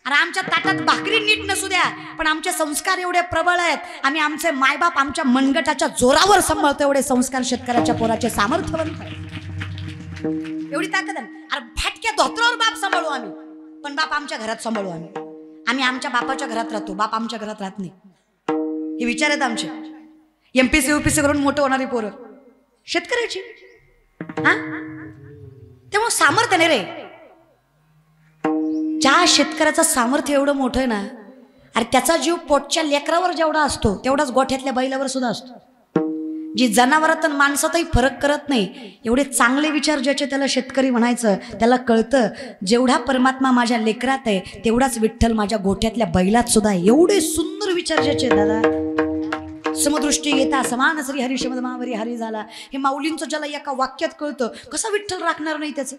अरे आमच्या ताटात भाकरी नीट नसू द्या, पण आमचे संस्कार एवढे प्रबळ आहेत, आम्ही आमचे मायबाप आमच्या मनगटाच्या जोरावर सांभाळतो. एवढे संस्कार शेतकऱ्याच्या पोराचे सामर्थ्यवंत आहेत. एवढी ताकद आहे. अरे फाटक्या धोत्रावर बाप सांभाळू आम्ही, पण बाप आमच्या घरात सांभाळू आम्ही. आम्ही आमच्या बापाच्या घरात राहतो, बाप आमच्या घरात राहत नाही. हे विचार आहेत आमचे. MPC UPC करून मोठं होणारी पोरं शेतकऱ्याची. हा, तेव्हा सामर्थ्य नाही रे. ज्या शेतकऱ्याचं सामर्थ्य एवढं मोठं आहे ना, अरे त्याचा जीव पोटच्या लेकरावर जेवढा असतो तेवढाच गोठ्यातल्या बैलावर सुद्धा असतो. जी जनावरात आणि माणसातही फरक करत नाही, एवढे चांगले विचार ज्याचे त्याला शेतकरी म्हणायचं. त्याला कळतं जेवढा परमात्मा माझ्या लेकरात आहे तेवढाच विठ्ठल माझ्या गोठ्यातल्या बैलात सुद्धा आहे. एवढे सुंदर विचार ज्याचे दादा. समदृष्टी येता समान श्री हरी शमदमावरी हरी झाला. हे माऊलींचं ज्याला एका वाक्यात कळतं, कसा विठ्ठल राखणार नाही त्याचं?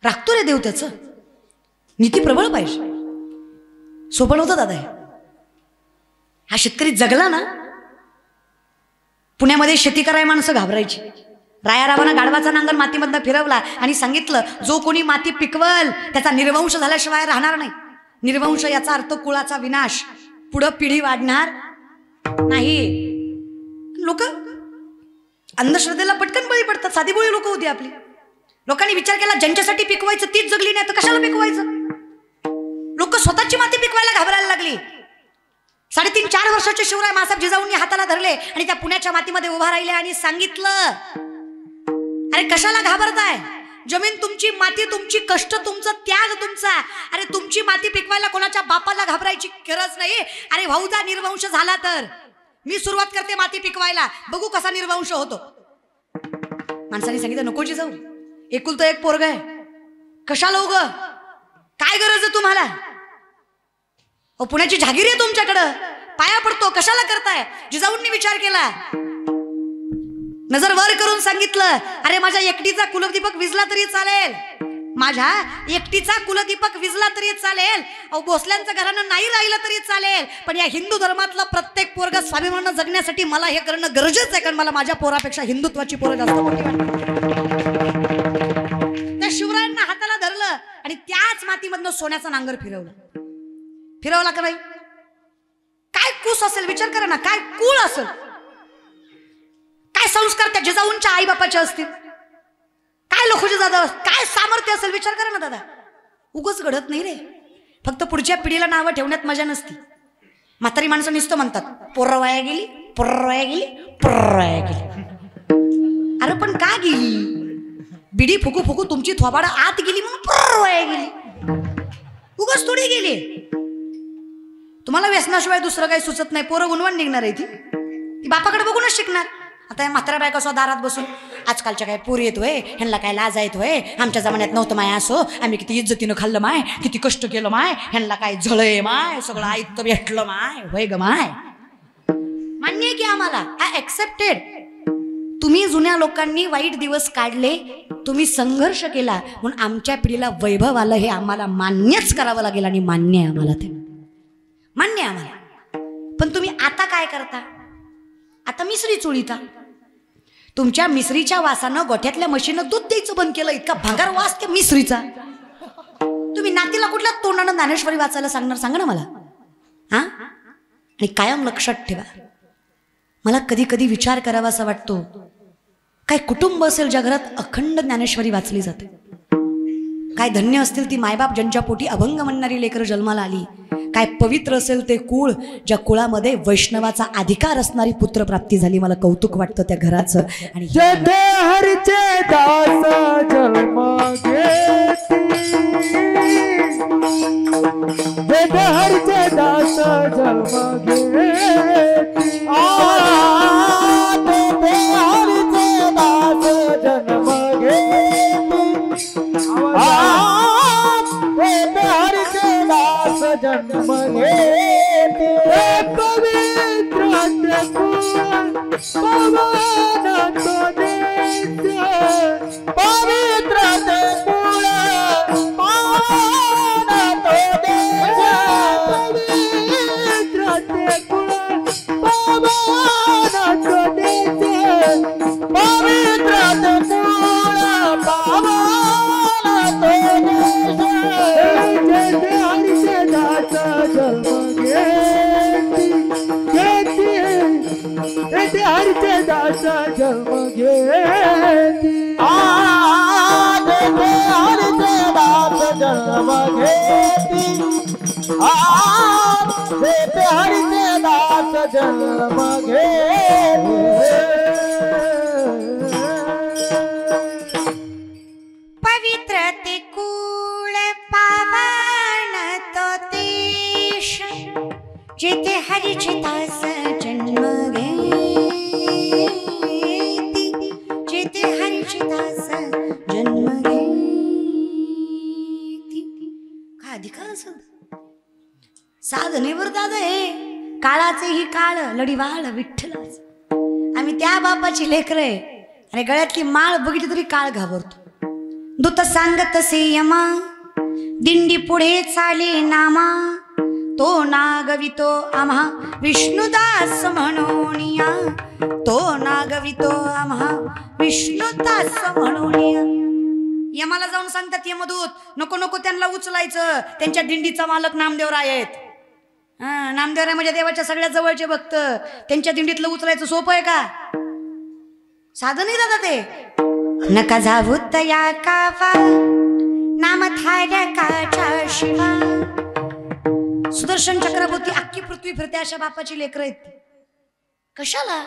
राखतो रे देव त्याचं. नीती प्रबळ पाहिजे. सोपं नव्हतं दादा हे. हा शेतकरी जगला ना. पुण्यामध्ये शेती कराय माणसं घाबरायची. रायारावानं गाढवाचा नांगर मातीमधनं फिरवला आणि सांगितलं, जो कोणी माती पिकवल त्याचा निर्वंश झाल्याशिवाय राहणार नाही. निर्वंश याचा अर्थ कुळाचा विनाश, पुढं पिढी वाढणार नाही. लोक अंधश्रद्धेला पटकन बळी पडतात. साधी बोळी लोक होती आपली. लोकांनी विचार केला, ज्यांच्यासाठी पिकवायचं तीच जगली नाही तर कशाला पिकवायचं. लोक स्वतःची माती पिकवायला घाबरायला लागली. 3.5-4 वर्षाचे शिवराय मासाहेब जिजाऊंनी हाताला धरले आणि त्या पुण्याच्या मातीमध्ये उभा राहिले आणि सांगितलं, अरे कशाला घाबरताय? जमीन तुमची, माती तुमची, कष्ट तुमचं, त्याग तुमचा. अरे तुमची माती पिकवायला कोणाच्या बापाला घाबरायची गरज नाही. अरे भाऊचा निर्वंश झाला तर मी सुरुवात करते माती पिकवायला, बघू कसा निर्वंश होतो. माणसाने सांगितलं, नको जिजाऊ, एकुलतं एक पोरग आहे, कशाला उग, काय गरज आहे तुम्हाला? पुण्याची जहागीर आहे तुमच्याकडं, पाया पडतो, कशाला करताय? जिजाऊंनी विचार केला, नजर वर करून सांगितलं, अरे माझ्या एकटीचा कुलदीपक विजला तरी चालेल, माझ्या एकटीचा कुलदीपक विजला तरी चालेल, भोसल्यांचं घरानं नाही राहिलं तरी चालेल, पण या हिंदू धर्मातला प्रत्येक पोरगा स्वाभिमानानं जगण्यासाठी मला हे करणं गरजेचं आहे, कारण मला माझ्या पोरापेक्षा हिंदुत्वाची पोरं जास्त मोठी वाटतात. त्या शिवरायांना हाताला धरलं आणि त्याच मातीमधनं सोन्याचा नांगर फिरवला का नाही? काय कुस असेल विचार करा ना, काय कुळ असेल, काय संस्कार त्या जिजाऊंच्या आई बापाचे असतील, काय लोखोजी दादा, काय सामर्थ्य असेल विचार करा ना दादा. उगच घडत नाही रे. फक्त पुढच्या पिढीला नावं ठेवण्यात मजा नसती. म्हातारी माणसं नुसतं म्हणतात, पोरं वाया गेली, पोरं वाया गेली, पोरं वाया गेली. अरे पण का गेली? बिडी फुकू फुकू तुमची थोबाडा आत गेली म्हणून पोरं वाया गेली. उगच थोडी गेली. तुम्हाला व्यसनाशिवाय दुसरं काही सुचत नाही. पोरं गुणवण निघणार आहे ती बापाकडे बघूनच शिकणार. आता या म्हाताऱ्या बायका सुद्धा दारात बसून, आजकालच्या काय पोरी येतोय, ह्यांना काय लाजा येतोय, आमच्या जमान्यात नव्हतं माय असो, आम्ही किती इज्जतीनं खाल्लं माय, किती कष्ट केलं माय, ह्यांना काय झळय माय, सगळं आयत्त भेटलं माय, होय ग माय. मान्य आहे की आम्हाला, आय एक्सेप्टेड. तुम्ही जुन्या लोकांनी वाईट दिवस काढले, तुम्ही संघर्ष केला, म्हणून आमच्या पिढीला वैभव आलं, हे आम्हाला मान्यच करावं लागेल आणि मान्य आहे आम्हाला, ते मान्य आहे आम्हाला. पण तुम्ही आता काय करता? आता मिसरी चोळीता. तुमच्या मिसरीच्या वासानं गोठ्यातल्या म्हशीनं दूध द्यायचं बंद केलं. इतका भंगार वास त्या मिसरीचा. तुम्ही नातीला कुठल्या तोंडानं ज्ञानेश्वरी वाचायला सांगणार, सांगा ना मला. हा, आणि कायम लक्षात ठेवा, मला कधी कधी विचार करावासा वाटतो, काय कुटुंब असेल ज्या घरात अखंड ज्ञानेश्वरी वाचली जाते. काय धन्य असतील ती मायबाप ज्यांच्या पोटी अभंग म्हणणारी लेकरं जन्माला आली. काय पवित्र असेल ते कुळ ज्या कुळामध्ये वैष्णवाचा अधिकार असणारी पुत्र प्राप्ती झाली. मला कौतुक वाटतं त्या घराचं. आणि हरचे दास जन्म घेती, हरचे दास जन्म घेती, हरचे दास जन्म जन्म घेती, पवित्र पवन तो देश, पवित्र कुळ पावन तो देश, पवित्र कुळ पावन तो देश, पवित्र कुळ पावन तो देश. जन्म घेती, हरचे दास जन्म घेती, हरचे दास जन्म घेती, हरचे दास जन्म घेती. पवित्र ते कुळ पावन तो देश, जिथे हरीचे दास जन्म घेती, जिथे हरीचे दास जन्म घेती. काय अधिकार असेल साधनेवर दादा, हे काळाचेही काळ लढीवाळ विठ्ठलाच. आम्ही त्या बापाची लेकरे आणि गळ्यातली माळ बघितली तरी काळ घाबरतो. दूत सांगत यमा दिंडी पुढे चाले नामा, तो नागवितो आम्हा विष्णुदास म्हणूनिया, तो नागवितो आम्हा विष्णुदास म्हणूनिया. यमाला जाऊन सांगतात यमदूत, नको नको त्यांना उचलायचं, त्यांच्या दिंडीचा मालक नामदेवराय आहेत. नामदेवराय म्हणजे देवाच्या सगळ्यात जवळचे भक्त, त्यांच्या दिंडीतलं उचलायचं सोपं आहे का? साधं नाही दादा ते. नका जाऊ तया कावा नाम धारकाच्या शिवा. सुदर्शन चक्रवर्ती अख्खी पृथ्वी फिरते अशा बापाची लेकर आहेत. कशाला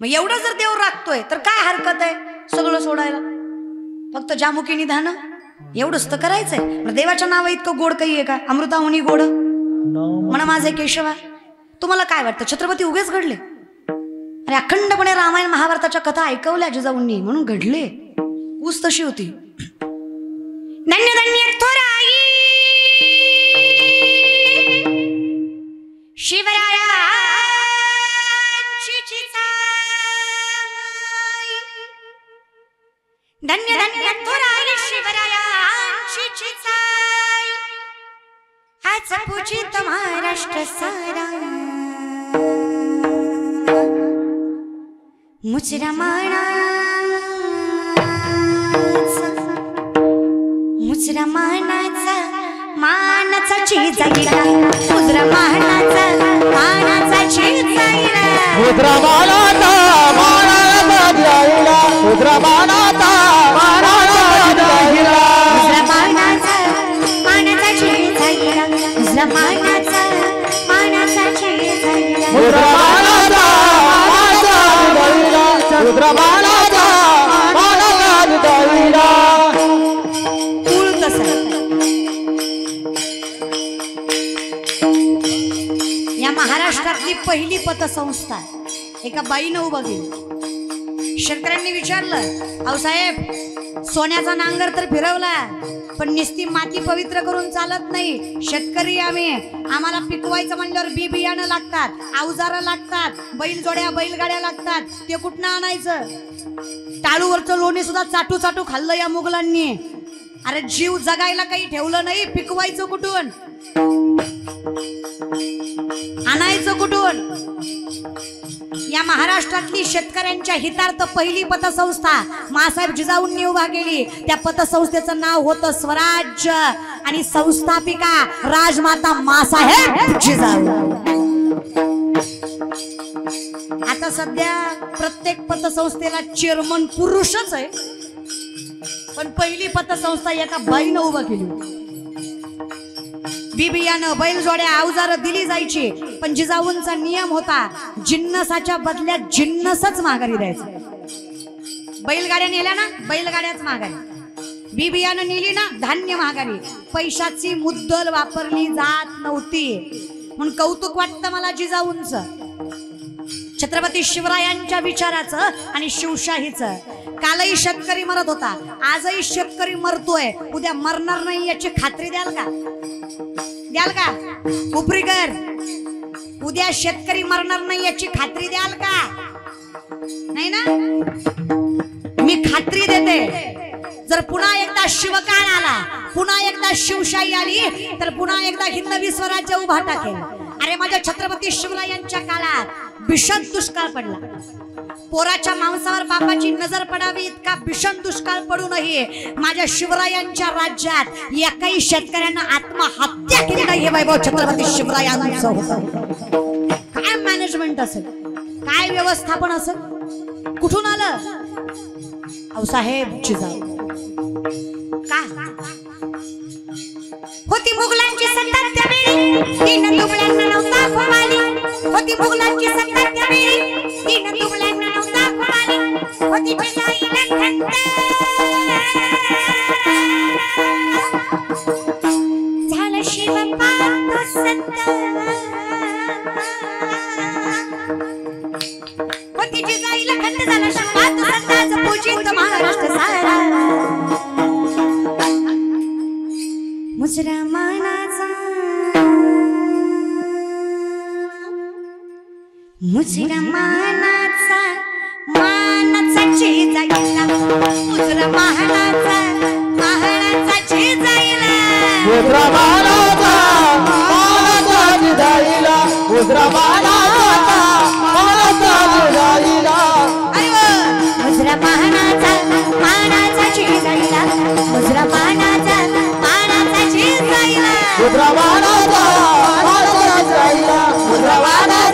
मग एवढं जर देव राखतोय तर काय हरकत आहे सगळं सोडायला? फक्त जामुकी निधान एवढंच तर करायचंय. देवाच्या नाव इतकं गोड काही आहे का? अमृताहुनी गोड म्हणा माझे केशवा. तुम्हाला काय वाटतं छत्रपती उगेच घडले? अरे अखंडपणे रामायण महाभारताच्या कथा ऐकवल्या जिजाऊंनी म्हणून घडले. ऊस तशी होती. धन्य धन्य थोराई शिवरायांची चिचाई, धन्य धन्य थोराई शिवरायांची चिचाई, आज पूजित महाराष्ट्र सारा. मुजरा मानाचा मानाचा चिजाईला, मुजरा मानाचा मानाचा चिजाईला, मुद्रा मानाचा मानाचा जाईला, मुद्रा मानाचा मानाचा जाईला, मुजरा मानाचा मानाचा चिजाईला, मुजरा मानाचा मानाचा चिजाईला, मुद्रा मानाचा मानाचा जाईला, मुद्रा मानाचा मानाचा जाईला. मूळ तसा. या महाराष्ट्रातली पहिली पतसंस्था एका बाईनं उभा केली. शेतकऱ्यांनी विचारलं, अहो साहेब सोन्याचा नांगर तर फिरवला पण निस्ती माती पवित्र करून चालत नाही. शेतकरी आम्ही, आम्हाला पिकवायचं म्हणल्यावर बी बियाणं लागतात, अवजारं लागतात, बैलजोड्या बैलगाड्या लागतात. ते कुठनं आणायचं? टाळूवरचं लोणी सुद्धा चाटू चाटू खाल्लं या मुघलांनी. अरे जीव जगायला काही ठेवलं नाही, पिकवायचं कुठून? आणायचं कुठून? या महाराष्ट्रातली शेतकऱ्यांच्या हितार्थ पहिली पतसंस्था मासाहेब जिजाऊंनी उभा केली. त्या पतसंस्थेचं नाव होतं स्वराज्य आणि संस्थापिका राजमाता मासाहेब जिजाऊ. आता सध्या प्रत्येक पतसंस्थेला चेअरमन पुरुषच आहे, पण पहिली पतसंस्था एका बाईनं उभा केली. बिबियानं बैलजोड्या अवजारं दिली जायची, पण जिजाऊंचा नियम होता जिन्नसाच्या बदल्यात जिन्नसच माघारी द्यायचं. बैलगाड्या नेल्या ना, बैलगाड्याच माघारी. बिबियानं नेली ना, धान्य माघारी. पैशाची मुद्दल वापरली जात नव्हती. म्हणून कौतुक वाटतं मला जिजाऊंचं, छत्रपती शिवरायांच्या विचाराचं आणि शिवशाहीचं. कालही शेतकरी मरत होता, आजही शेतकरी मरतोय, उद्या मरणार नाही याची खात्री द्याल का? द्याल का? उपरीकर, उद्या शेतकरी मरणार नाही याची खात्री द्याल का? नाही ना? मी खात्री देते, जर पुन्हा एकदा शिवकाळ आला, पुन्हा एकदा शिवशाही आली, तर पुन्हा एकदा हिंदवी स्वराज्य उभा टाकेल. अरे माझ्या छत्रपती शिवरायांच्या काळात भीषण दुष्काळ पडला. पोराच्या मांसावर बापाची नजर पडावी इतका भीषण दुष्काळ पडूनही माझ्या शिवरायांच्या राज्यात एकाही शेतकऱ्यांना आत्महत्या केली नाही. हे वैभव छत्रपती शिवरायांचं होतं. काय मॅनेजमेंट असेल, काय व्यवस्थापन असेल, कुठून आलं? अहो साहेब जिजाऊ. का होती मुघलांची सत्ता त्यावेळी, तीन दुबळ्यांना नव्हता खोमाली. होती मुघलांची सत्ता त्यावेळी, तीन दुबळ्यांना नव्हता खोमाली. होती जिजाईला खंत, झालं शिवपाप संत. होती जिजाईला खंत, झालं शिवपाप संत, पूजित महाराष्ट्र सारा. मुजरा मानाचा मुजरा मानाचा चेजाईला मुजरा मानाचा चेजाईला मुजरा मानाचा चेजाईला मुजरा मानाचा चेजाईला मुजरा मानाचा चेजाईला मुजरा मानाचा चेजाईला मुजरा मानाचा चेजाईला मुजरा मानाचा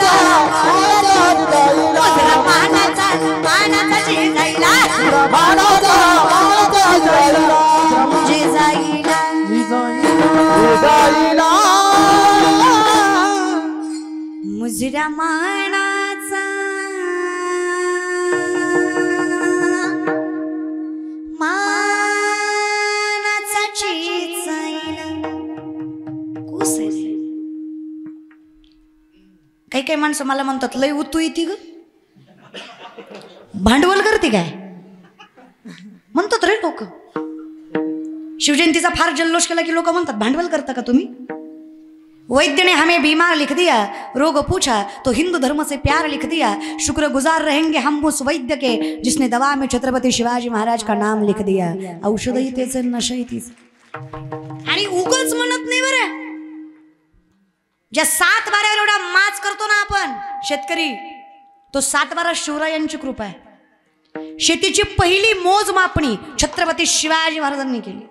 चेजाईला मुजरा मानाचा चेजाईला कुस आहे. काही माणसं मला म्हणतात लय उतू येते ग, भांडवल करते काय म्हणतात रे लोक. शिवजयंतीचा फार जल्लोष केला की लोक म्हणतात भांडवल करता का तुम्ही. वैद्य ने हमें बीमार लिख दिया, रोग पूछा तो हिंदू धर्म से प्यार लिख दिया, शुक्र गुजार रहेंगे हम उस वैद्य के जिसने दवा में छत्रपति शिवाजी महाराज का नाम लिख दिया. औषधही तेच नशही तीच. आणि उगच म्हणत नाही बरं, ज्या 7 बाऱ्यावर एवढा माच करतो ना आपण शेतकरी, तो 7 बारा शिवरायांची कृपा आहे. शेतीची पहिली मोजमापणी छत्रपती शिवाजी महाराजांनी केली.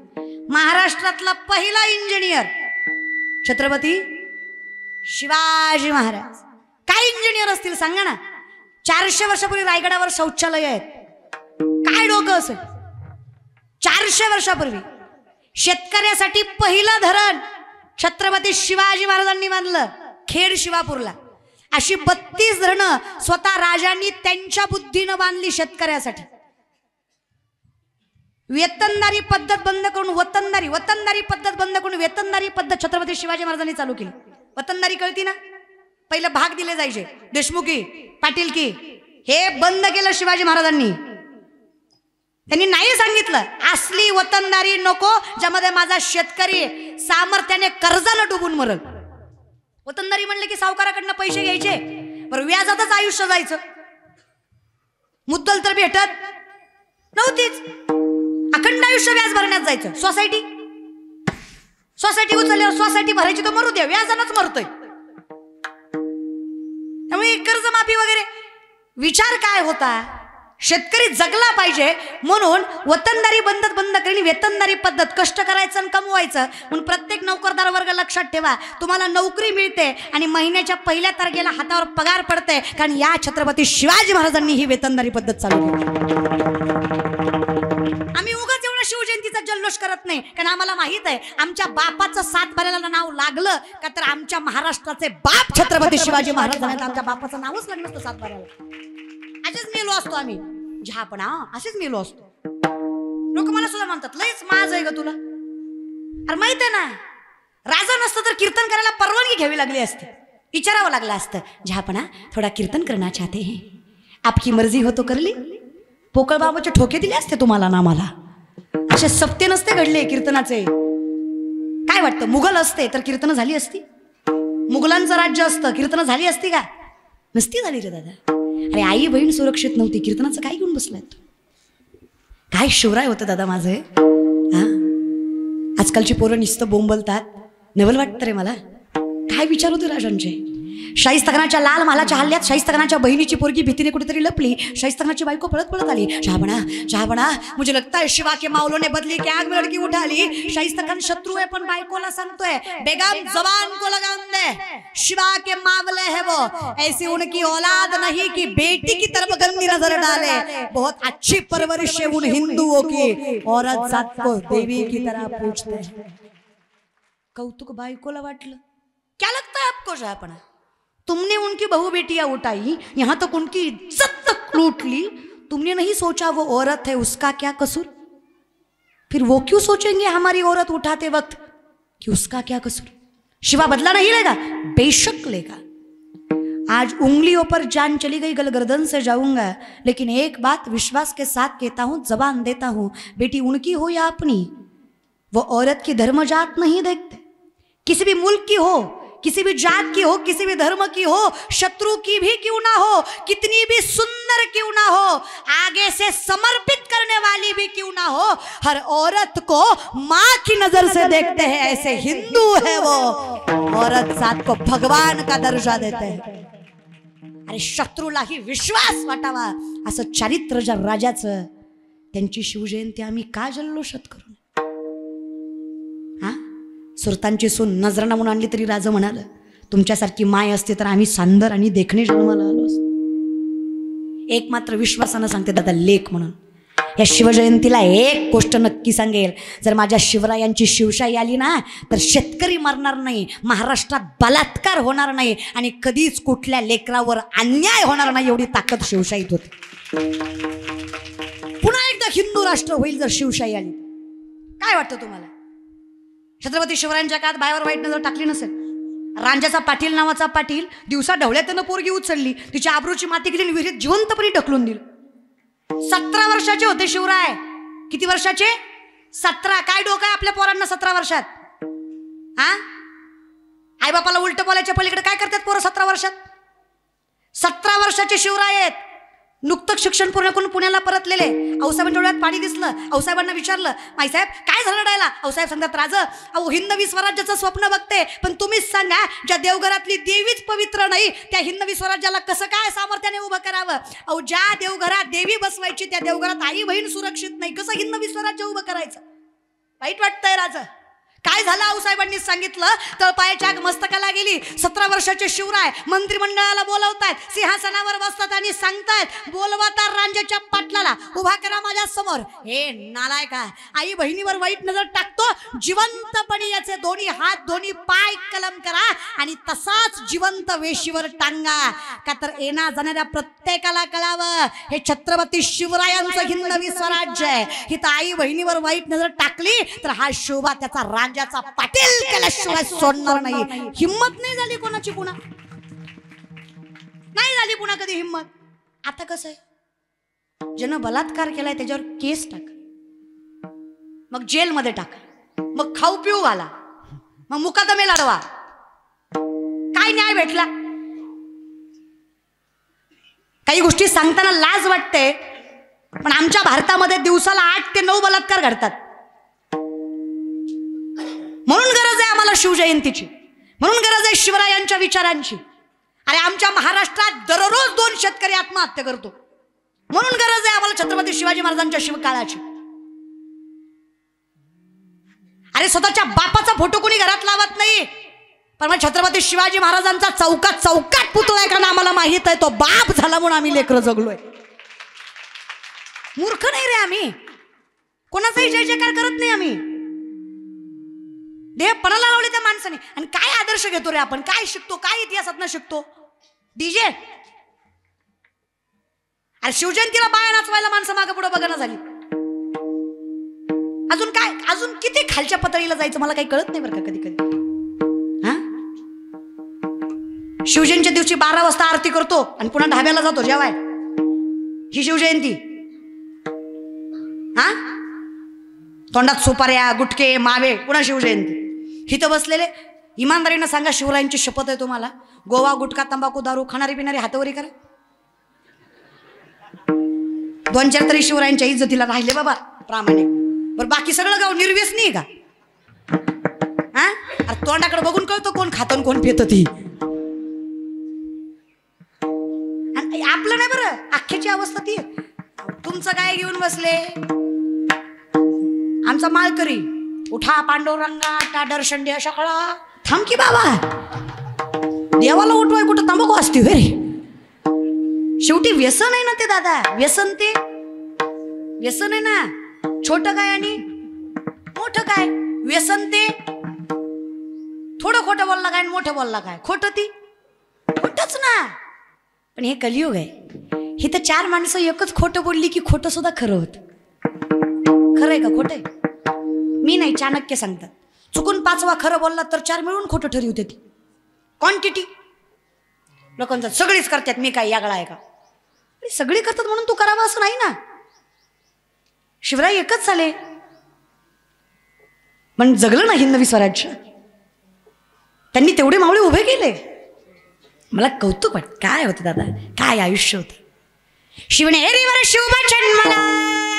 महाराष्ट्रातला पहिला इंजिनियर छत्रपती शिवाजी महाराज. काय इंजिनियर असतील सांगा ना. 400 वर्षापूर्वी रायगडावर शौचालय आहेत. काय डोकं असेल. 400 वर्षापूर्वी शेतकऱ्यासाठी पहिलं धरण छत्रपती शिवाजी महाराजांनी बांधलं खेड शिवापूरला. अशी 32 धरणं स्वतः राजांनी त्यांच्या बुद्धीनं बांधली शेतकऱ्यासाठी. वेतनदारी पद्धत बंद करून वतनदारी पद्धत बंद करून वेतनदारी पद्धत छत्रपती शिवाजी महाराजांनी चालू केली. वतनदारी कळती ना, पहिलं भाग दिले जायचे, देशमुखी पाटीलकी, हे बंद केलं शिवाजी महाराजांनी. त्यांनी नाही सांगितलं असली वतनदारी नको ज्यामध्ये माझा शेतकरी सामर्थ्याने कर्जाला डुबून मरल. वतनदारी म्हणले की सावकाराकडनं पैसे घ्यायचे, बरं व्याजातच आयुष्य जायचं, मुद्दल तर भेटत नव्हतीच, अखंड आयुष्य व्याज भरण्यात जायचं. सोसायटी उचलल्यावर सोसायटी भरायची तर मरू द्या, व्याजानंच मरतोय. त्यामुळे कर्जमाफी वगैरे विचार काय होता, शेतकरी जगला पाहिजे म्हणून वतनदारी बंद करून वेतनदारी पद्धत, कष्ट करायचं आणि कमवायचं. म्हणून प्रत्येक नोकरदार वर्ग लक्षात ठेवा, तुम्हाला नोकरी मिळते आणि महिन्याच्या पहिल्या तारखेला हातावर पगार पडते, कारण या छत्रपती शिवाजी महाराजांनी ही वेतनदारी पद्धत चालू केली. आम्ही उगाच एवढा शिवजयंतीचा जल्लोष करत नाही, कारण आम्हाला माहित आहे आमच्या बापाचं 7 बाऱ्याला नाव लागलं का तर आमच्या महाराष्ट्राचे बाप छत्रपती शिवाजी महाराज आहेत. आमच्या बापाचं नावच लागलं नसतं 7 बाऱ्याला, असेच मेलो असतो आम्ही. जहापणा असेच मेलो असतो. लोक मला सुद्धा म्हणतात लयच माज आहे ग तुला. अरे माहित आहे ना, राजा नसतं तर कीर्तन करायला परवानगी घ्यावी लागली असते, विचारावं लागलं असतं, जहापणा थोडा कीर्तन करना चाहते हैं, आपकी मर्जी हो तो कर ली. पोकळ बाबाचे ठोके दिले असते तुम्हाला ना मला. असे सप्ते नसते घडले कीर्तनाचे. काय वाटतं मुघल असते तर कीर्तन झाली असती? मुघलांचं राज्य असतं कीर्तन झाली असती का? नसती झाली रे दादा. अरे आई बहीण सुरक्षित नव्हती, कीर्तनाचं काय घेऊन बसलाय तू? काय शिवराय होतं दादा माझे. हा आजकालची पोरं नुसतं बोंबलतात, नवल वाटतं रे मला. काय विचार होते राजांचे. शाहिस्तखानाच्या लाल महालाच्या हल्ल्यात शाहिस्तखानाच्या बहिणीची पोरगी भीतीने कुठेतरी लपली. शाहिस्तखानाची बायको पळत आली. शहाबणा मुझे लगता है शिवा के मावलों ने बदली की आग में लड़की उठा ली. शाहिस्तखान शत्रु है पण बायकोला सांगतोय बेगम जबान को लगाम दे, शिवा के मावले है वो, ऐसी उनकी औलाद नहीं कि बेटी की तरफ गंदी नजर डाले. बहुत अच्छी परवरिश है उन हिंदुओं की, औरत जात को देवी की तरह पूछते हैं. कौतुक बायकोला वाटलं. क्या लगता है आपको शहापणा, तुमने उनकी बहू बेटियां उठाई, यहां तक उनकी इज्जत तक लूट ली, तुमने नहीं सोचा वो औरत है उसका क्या कसूर? फिर वो क्यों सोचेंगे हमारी औरत उठाते वक्त कि उसका क्या कसूर? शिवा बदला नहीं लेगा, बेशक लेगा. आज उंगलियों पर जान चली गई, गल गर्दन से जाऊंगा, लेकिन एक बात विश्वास के साथ कहता हूं, जबान देता हूं, बेटी उनकी हो या अपनी, वो औरत की धर्म जात नहीं देखते. किसी भी मुल्क की हो, किसी भी जात की हो, किसी भी धर्म की हो, शत्रु की भी क्यों ना हो, कितनी भी सुंदर क्यों ना हो, आगे से समर्पित करने वाली भी क्यों ना हो, हर औरत को माँ की नजर से देखते हैं, ऐसे हिंदू है वो। औरत साथ को भगवान का दर्जा देते हैं। अरे शत्रूलाही विश्वास वाटावा असं चारित्र्य ज्या राजाचं, त्यांची शिवजयंती आम्ही का जल्लोषात करू? हा, सुरतांची सून नजराणा म्हणून आणली तरी राजा म्हणाल, तुमच्यासारखी माय असते तर आम्ही सांदर आणि देखणे जन्माला आलो असतो. एक मात्र विश्वासानं सांगते दादा, लेख म्हणून या शिवजयंतीला एक गोष्ट नक्की सांगेल, जर माझ्या शिवरायांची शिवशाही आली ना तर शेतकरी मरणार नाही, महाराष्ट्रात बलात्कार होणार नाही आणि कधीच कुठल्या लेकरावर अन्याय होणार नाही, एवढी ताकद शिवशाहीत होती. पुन्हा एकदा हिंदू राष्ट्र होईल जर शिवशाही आली. काय वाटतं तुम्हाला? छत्रपती शिवरायांच्या काळात बायावर वाईट नजर टाकली नसेल. रांजाचा पाटील नावाचा पाटील दिवसा ढवळ्यातनं पोरगी उचलली, तिच्या आबरूची माती गेली, विहिरीत जिवंतपणी ढकलून दिलं. 17 वर्षाचे होते शिवराय. किती वर्षाचे? 17. काय डोकं आहे आपल्या पोरांना 17 वर्षात? हा, आई बापाला उलट बोलायच्या पलीकडे काय करतात पोरं 17 वर्षात? 17 वर्षाचे शिवराय आहेत. नुकतंच शिक्षण पूर्ण करून पुण्याला परतलेले. आऊसाहेबांच्या डोळ्यात पाणी दिसलं. आऊसाहेबांना विचारलं, माईसाहेब काय झालं रडायला? आऊसाहेब सांगतात, राज अहो हिंदवी स्वराज्याचं स्वप्न बघते, पण तुम्हीच सांगा, ज्या देवघरातली देवीच पवित्र नाही त्या हिंदवी स्वराज्याला कसं काय सामर्थ्याने उभं करावं? अहो ज्या देवघरात देवी बसवायची त्या देवघरात आई बहीण सुरक्षित नाही, कसं हिंदवी स्वराज्य उभं करायचं? वाईट वाटतंय राज. काय झालं? आऊसाहेबांनी सांगितलं, तळपायाच्या आग मस्तकाला गेली. 17 वर्षाचे शिवराय मंत्रिमंडळाला बोलवतात, सिंहासनावर बसतात आणि सांगतात, बोलवता रांजाच्या पाटलाला, उभा करा माझ्या समोर. हे नालायका, आई बहिणीवर वाईट नजर टाकतो, जिवंतपणी याचे दोन्ही हात दोन्ही पाय कलम करा आणि तसाच जिवंत वेशीवर टांगा, का तर येणा जाणाऱ्या प्रत्येकाला कळावं हे छत्रपती शिवरायांचं हिंदवी स्वराज्य आहे. हिथं आई बहिणीवर वाईट नजर टाकली तर हा शोभा त्याचा राजाचा पाटील केल्याशिवाय सोडणार नाही. हिम्मत नाही झाली कोणाची पुन्हा, नाही झाली पुन्हा कधी हिम्मत. आता कसं आहे, ज्यानं बलात्कार केलाय त्याच्यावर केस टाका, मग जेलमध्ये टाका, मग खाऊ पिऊ घाला, मग मुकादमे लढवा. काय न्याय भेटला? काही गोष्टी सांगताना लाज वाटते, पण आमच्या भारतामध्ये दिवसाला 8 ते 9 बलात्कार घडतात. म्हणून गरज आहे आम्हाला शिवजयंतीची, म्हणून गरज आहे शिवरायांच्या विचारांची. अरे आमच्या महाराष्ट्रात दररोज 2 शेतकरी आत्महत्या करतो, म्हणून गरज आहे आम्हाला छत्रपती शिवाजी महाराजांच्या शिवकाळाची. अरे स्वतःच्या बापाचा फोटो कोणी घरात लावत नाही, पण मग छत्रपती शिवाजी महाराजांचा चौकात चौकात पुतळा आहे, कारण आम्हाला माहित आहे तो बाप झाला म्हणून आम्ही लेकरं जगलोय. मूर्ख नाही रे आम्ही, कोणाचाही जय जयकार करत नाही आम्ही. देह पणाला लावले त्या माणसाने. आणि काय आदर्श घेतो रे आपण? काय शिकतो? काय इतिहासात शिकतो? डीजे. अरे शिवजयंतीला बाया नाचवायला माणसं मागे पुढे बघणं झाली. अजून काय, अजून किती खालच्या पातळीला जायचं मला काही कळत नाही बरं का कधी कधी. हा, शिवजयंतीच्या दिवशी 12 वाजता आरती करतो आणि पुन्हा ढाब्याला जातो जेवाय. ही शिवजयंती? हा, तोंडात सुपाऱ्या गुटके मावे, पुन्हा शिवजयंती. इथं बसलेले इमानदारीनं सांगा, शिवरायांची शपथ आहे तुम्हाला, गोवा गुटखा तंबाखू दारू खाणारी पिणारी हातावरी करा. 2-4 तरी शिवरायांच्या इज्जतीला राहिले बाबा प्रामाणिक. बरं बाकी सगळं गाव निर्व्यसनी का? हा, अरे तोंडाकडे बघून कळतो कोण खातं कोण पितं. ती आपलं नाही बरं, अख्ख्याची अवस्था ती. तुमचं काय घेऊन बसले? आमचा माळकरी उठा पांडुरंगा टा दर्शन द्या सकाळा. थांब की बाबा, देवाला उठवाय कुठं तंबाखू असते रे? शेवटी व्यसन आहे ना ते दादा, व्यसन. ते व्यसन आहे ना, छोटं काय आणि मोठं काय. व्यसन ते थोडं खोटं बोलला काय, मोठं बोलला काय, खोटं ती खोटच ना. पण हे कलियुग आहे, ही तर 4 माणसं एकच खोटं बोलली की खोटं सुद्धा खरं होत. खरं आहे का खोटं आहे? मी नाही, चाणक्य सांगतात. चुकून 5वा खरं बोलला तर 4 मिळून खोटं ठरवते. ती क्वांटिटी लोकांचं सगळीच करतात, मी काय यागळा आहे का? सगळी करतात म्हणून तू करावं असं नाही ना. शिवराय एकच झाले पण जगलं ना हिंदवी स्वराज्य. त्यांनी तेवढे मावळे उभे केले. मला कौतुक वाटत. काय होतं दादा, काय आयुष्य होतं. शिवनेरीवर शुभ जन्मला